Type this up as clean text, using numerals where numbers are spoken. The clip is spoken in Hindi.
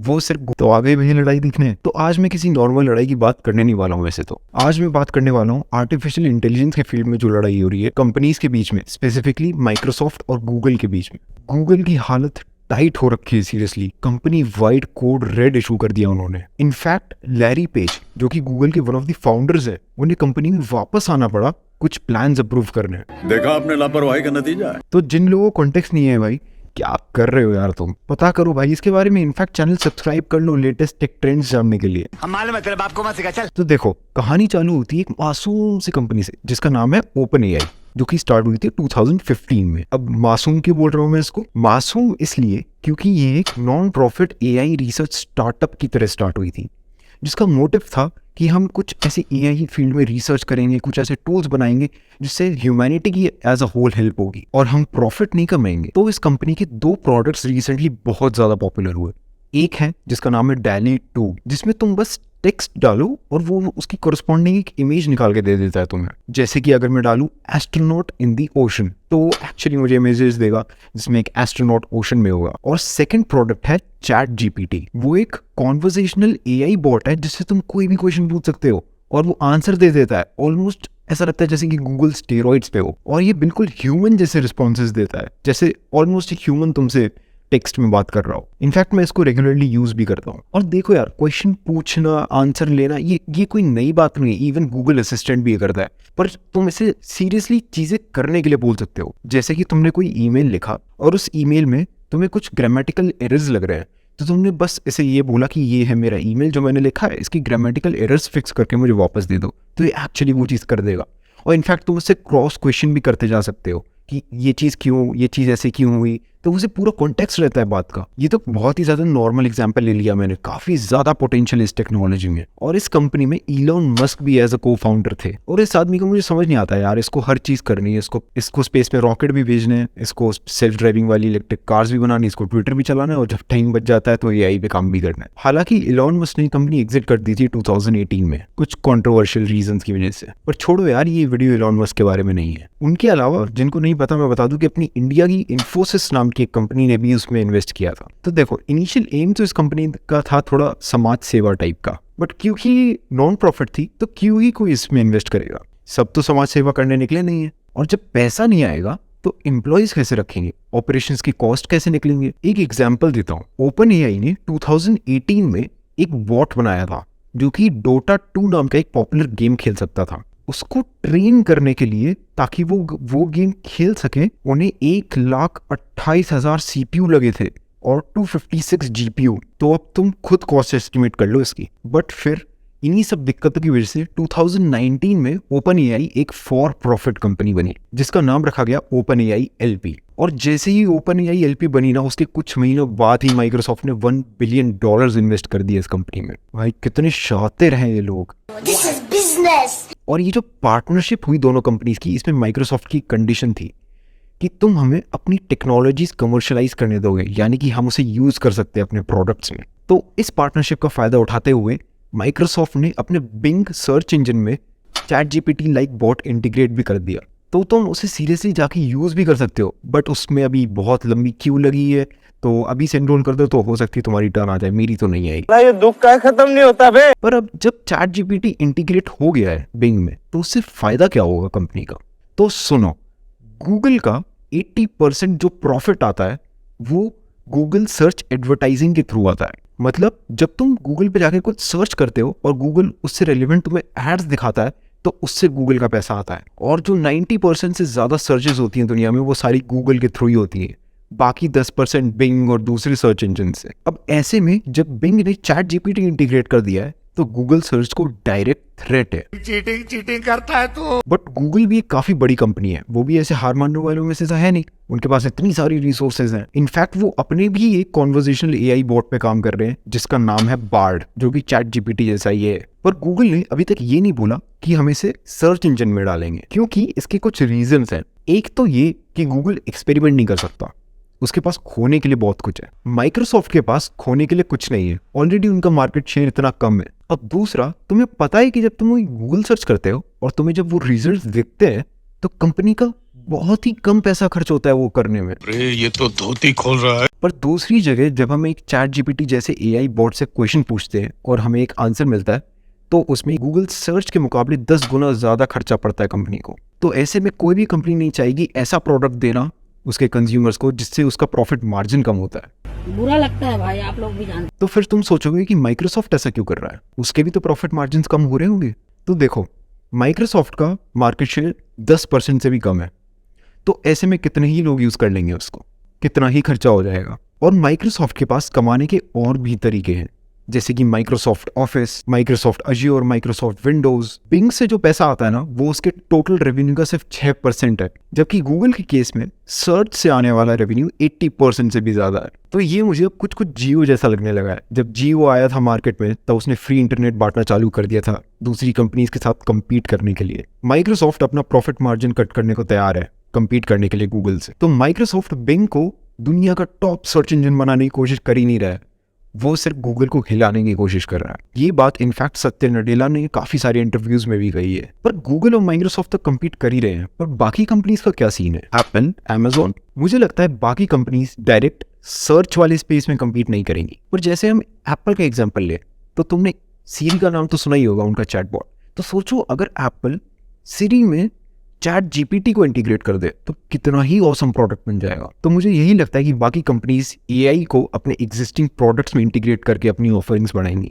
वो सिर्फ तो आगे भी लड़ाई दिखने। तो आज मैं किसी नॉर्मल लड़ाई की बात करने नहीं वाला हूँ। वैसे तो आज मैं बात करने वाला हूँ आर्टिफिशियल इंटेलिजेंस के फील्ड में जो लड़ाई हो रही है कंपनीज के बीच में, स्पेसिफिकली माइक्रोसॉफ्ट और गूगल के बीच में। गूगल की हालत टाइट हो रखी है seriously. Company wide code red issue कर दिया उन्होंने। इनफैक्ट लैरी पेज जो कि गूगल के वन ऑफ द फाउंडर्स है, उन्हें कंपनी में वापस आना पड़ा कुछ प्लान्स अप्रूव करने। देखा आपने लापरवाही का नतीजा है। तो जिन लोगों को कॉन्टेक्स्ट नहीं है भाई, क्या कर रहे हो यार तुम, पता करो भाई इसके बारे में। इनफैक्ट चैनल सब्सक्राइब कर लो लेटेस्ट टेक ट्रेंड्स जानने के लिए। हम मालूम है तेरे बाप को मत सिखा, चल। तो देखो, कहानी चालू होती है एक मासूम सी कंपनी से जिसका नाम है ओपन एआई, जो कि स्टार्ट हुई थी 2015 में। अब मासूम क्यों बोल रहा हूँ मैं इसको? मासूम इसलिए क्योंकि ये एक non profit AI research startup की तरह स्टार्ट हुई थी, जिसका मोटिव था कि हम कुछ ऐसे एआई फील्ड में रिसर्च करेंगे, कुछ ऐसे टूल्स बनाएंगे जिससे ह्यूमैनिटी की एज अ होल हेल्प होगी और हम प्रॉफिट नहीं कमाएंगे। तो इस कंपनी के 2 प्रोडक्ट्स रिसेंटली बहुत ज्यादा पॉपुलर हुए। एक है जिसका नाम है डैली 2, जिसमें तुम बस टेक्स्ट डालो और वो उसकी कोरस्पॉन्डिंग एक इमेज निकाल के दे देता है तुम्हें। जैसे कि अगर मैं डालूं एस्ट्रोनॉट इन दी ओशन, तो एक्चुअली मुझे इमेजेस देगा जिसमें एक एस्ट्रोनॉट ओशन में होगा। और सेकंड प्रोडक्ट है चैट जीपीटी। वो एक कॉन्वर्सेशनल एआई बॉट है जिससे तुम कोई भी क्वेश्चन पूछ सकते हो और वो आंसर दे देता है। ऑलमोस्ट ऐसा लगता है जैसे कि गूगल स्टेरॉइड्स पे हो, और ये बिल्कुल ह्यूमन जैसे रिस्पॉन्सेज देता है, जैसे ऑलमोस्ट एक ह्यूमन तुमसे टेक्स्ट में बात कर रहा हो। इनफैक्ट मैं इसको रेगुलरली यूज भी करता हूँ। और देखो यार, क्वेश्चन पूछना, आंसर लेना, ये कोई नई बात नहीं है। इवन गूगल असिस्टेंट भी ये करता है। पर तुम इसे सीरियसली चीजें करने के लिए बोल सकते हो। जैसे कि तुमने कोई ईमेल लिखा और उस ईमेल में तुम्हें कुछ ग्रामेटिकल एरर्स लग रहे हैं, तो तुमने बस इसे ये बोला कि ये है मेरा ईमेल जो मैंने लिखा है, इसकी ग्रामेटिकल एरर्स फिक्स करके मुझे वापस दे दो, तो ये एक्चुअली वो चीज़ कर देगा। और इनफैक्ट तुम उससे क्रॉस क्वेश्चन भी करते जा सकते हो कि ये चीज़ क्यों, ये चीज़ ऐसे क्यों हुई, तो उसे पूरा कॉन्टेक्स्ट रहता है बात का। ये तो बहुत ही ज्यादा नॉर्मल एग्जांपल ले लिया मैंने। काफी ज्यादा पोटेंशियल इस टेक्नोलॉजी में। और इस कंपनी में इलॉन मस्क भी एज अ को फाउंडर थे। और इस आदमी को मुझे समझ नहीं आता यार, इसको हर चीज करनी है, इसको स्पेस में रॉकेट भी भेजने हैं, इसको सेल्फ ड्राइविंग वाली इलेक्ट्रिक कार्स भी बनानी, इसको ट्विटर भी चलाना है, और जब टाइम बच जाता है तो एआई पे काम भी करना है। हालांकि इलॉन मस्क ने कंपनी एग्जिट कर दी थी 2018 में कुछ कंट्रोवर्शियल रीजंस की वजह से। पर छोड़ो यार, ये वीडियो इलॉन मस्क के बारे में नहीं है। उनके अलावा जिनको नहीं पता मैं बता दूं कि अपनी इंडिया की इन्फोसिस नाम की एक कंपनी ने भी उसमें इन्वेस्ट किया था। तो देखो, इनिशियल एम तो इस कंपनी का था थोड़ा समाज सेवा टाइप का, बट क्योंकि नॉन प्रॉफिट थी तो क्यों ही कोई इसमें इन्वेस्ट करेगा। सब तो समाज सेवा करने निकले नहीं है। और जब पैसा नहीं आएगा तो एम्प्लॉयज कैसे रखेंगे, ऑपरेशंस की कॉस्ट कैसे निकलेंगे। एक एग्जांपल देता हूँ। ओपन एआई ने 2018 में एक बॉट बनाया था जो कि डोटा 2 नाम का एक पॉपुलर गेम खेल सकता था। उसको ट्रेन करने के लिए, ताकि वो गेम खेल सके, उन्हें 1,28,000 सीपीयू लगे थे और 256 जीपीयू। तो अब तुम खुद कॉस्ट एस्टिमेट कर लो इसकी। बट फिर इन्हीं सब दिक्कतों की वजह से 2019 में ओपन एआई एक फॉर प्रॉफिट कंपनी बनी जिसका नाम रखा गया ओपन एआई एलपी। और जैसे ही ओपन एआई एलपी बनी ना, उसके कुछ महीनों बाद ही माइक्रोसॉफ्ट ने $1 बिलियन इन्वेस्ट कर दिए इस कंपनी में। भाई कितने शातिर हैं ये लोग। This is business. और ये जो पार्टनरशिप हुई दोनों कंपनीज की, इसमें माइक्रोसॉफ्ट की कंडीशन थी कि तुम हमें अपनी टेक्नोलॉजीज कमर्शियलाइज करने दोगे, यानी कि हम उसे यूज कर सकते हैं अपने प्रोडक्ट्स में। तो इस पार्टनरशिप का फायदा उठाते हुए माइक्रोसॉफ्ट ने अपने बिंग सर्च इंजन में chat GPT like bot integrate भी कर दिया। तो तुम उसे सीरियसली जाके यूज भी कर सकते हो। बट उसमें अभी बहुत लंबी क्यू लगी है, तो अभी से एनरोल कर दो तो हो सकती है तुम्हारी टर्न आ जाए, मेरी तो नहीं आएगी। ये दुख का खत्म नहीं होता बे। पर अब जब चैट जीपीटी इंटीग्रेट हो गया है बिंग में, तो उससे फायदा क्या होगा कंपनी का? तो सुनो, गूगल का 80% जो प्रॉफिट आता है वो गूगल सर्च एडवर्टाइजिंग के थ्रू आता है। मतलब जब तुम गूगल पे जाके कुछ सर्च करते हो और गूगल उससे रेलिवेंट तुम्हें एड्स दिखाता है, तो उससे गूगल का पैसा आता है। और जो 90% से ज्यादा सर्चेस होती हैं दुनिया में, वो सारी गूगल के थ्रू ही होती है। बाकी 10% बिंग और दूसरे सर्च इंजन से। अब ऐसे में जब बिंग ने चैट जीपीटी इंटीग्रेट कर दिया है, तो गूगल सर्च को डायरेक्ट थ्रेट है। चीटिंग करता है तू। बट गूगल भी एक काफी बड़ी कंपनी है, वो भी ऐसे हार मानने वालों में से तो है नहीं। उनके पास इतनी सारी रिसोर्सेज हैं। इनफैक्ट वो अपने भी एक कॉन्वर्सेशनल एआई बॉट पे काम कर रहे हैं जिसका नाम है बार्ड, जो भी चैट जीपीटी जैसा ही है। पर गूगल ने अभी तक ये नहीं बोला कि हम इसे सर्च इंजन में डालेंगे, क्योंकि इसके कुछ रीजंस हैं। एक तो ये कि गूगल एक्सपेरिमेंट नहीं कर सकता, उसके पास खोने के लिए बहुत कुछ है। माइक्रोसॉफ्ट के पास खोने के लिए कुछ नहीं है, ऑलरेडी उनका मार्केट शेयर इतना कम है। और दूसरा, तुम्हें पता है कि जब तुम गूगल सर्च करते हो और तुम्हें जब वो रिजल्ट्स दिखते हैं, तो कंपनी का बहुत ही कम पैसा खर्च होता है वो करने में। अरे ये तो धोती खोल रहा है। पर दूसरी जगह जब हम एक चैट जीपीटी जैसे एआई बॉट से क्वेश्चन पूछते हैं और हमें एक आंसर मिलता है, तो उसमें गूगल सर्च के मुकाबले 10 गुना ज़्यादा खर्चा पड़ता है कंपनी को। तो ऐसे में कोई भी कंपनी नहीं चाहेगी ऐसा प्रोडक्ट देना उसके कंज्यूमर्स को जिससे उसका प्रॉफिट मार्जिन कम होता है। बुरा लगता है भाई, आप लोग भी जानते। तो फिर तुम सोचोगे कि माइक्रोसॉफ्ट ऐसा क्यों कर रहा है, उसके भी तो प्रॉफिट मार्जिन कम हो रहे होंगे। तो देखो, माइक्रोसॉफ्ट का मार्केट शेयर 10% से भी कम है, तो ऐसे में कितने ही लोग यूज़ कर लेंगे उसको, कितना ही खर्चा हो जाएगा। और माइक्रोसॉफ्ट के पास कमाने के और भी तरीके हैं, जैसे कि Microsoft Office, Microsoft Azure, Microsoft Windows. Bing से जो पैसा आता है ना, वो उसके टोटल रेवेन्यू का सिर्फ 6% है, जबकि गूगल के केस में सर्च से आने वाला रेवेन्यू 80% से भी ज्यादा है। तो ये मुझे अब कुछ जियो जैसा लगने लगा है। जब जियो आया था मार्केट में, तब उसने फ्री इंटरनेट बांटना चालू कर दिया था दूसरी कंपनीज के साथ कम्पीट करने के लिए। माइक्रोसॉफ्ट अपना प्रॉफिट मार्जिन कट करने को तैयार है कम्पीट करने के लिए गूगल से। तो माइक्रोसॉफ्ट बिंग को दुनिया का टॉप सर्च इंजन बनाने की कोशिश कर ही नहीं रहा है, वो सिर्फ गूगल को हिलाने की कोशिश कर रहा है। ये बात इनफैक्ट सत्य नडेला ने काफी सारे इंटरव्यूज में भी कही है। पर गूगल और माइक्रोसॉफ्ट तो कम्पीट कर ही रहे हैं, पर बाकी कंपनीज का क्या सीन है? एप्पल, अमेजोन, मुझे लगता है बाकी कंपनीज डायरेक्ट सर्च वाले स्पेस में कम्पीट नहीं करेंगी। पर जैसे हम एप्पल का एग्जाम्पल ले, तो तुमने सीरी का नाम तो सुना ही होगा, उनका चैटबॉट। तो सोचो अगर एप्पल सीरी में चैट जीपीटी को इंटीग्रेट कर दे तो कितना ही ऑसम प्रोडक्ट बन जाएगा। तो मुझे यही लगता है कि बाकी कंपनीज एआई को अपने एग्जिस्टिंग प्रोडक्ट्स में इंटीग्रेट करके अपनी ऑफरिंग्स बढ़ाएंगी।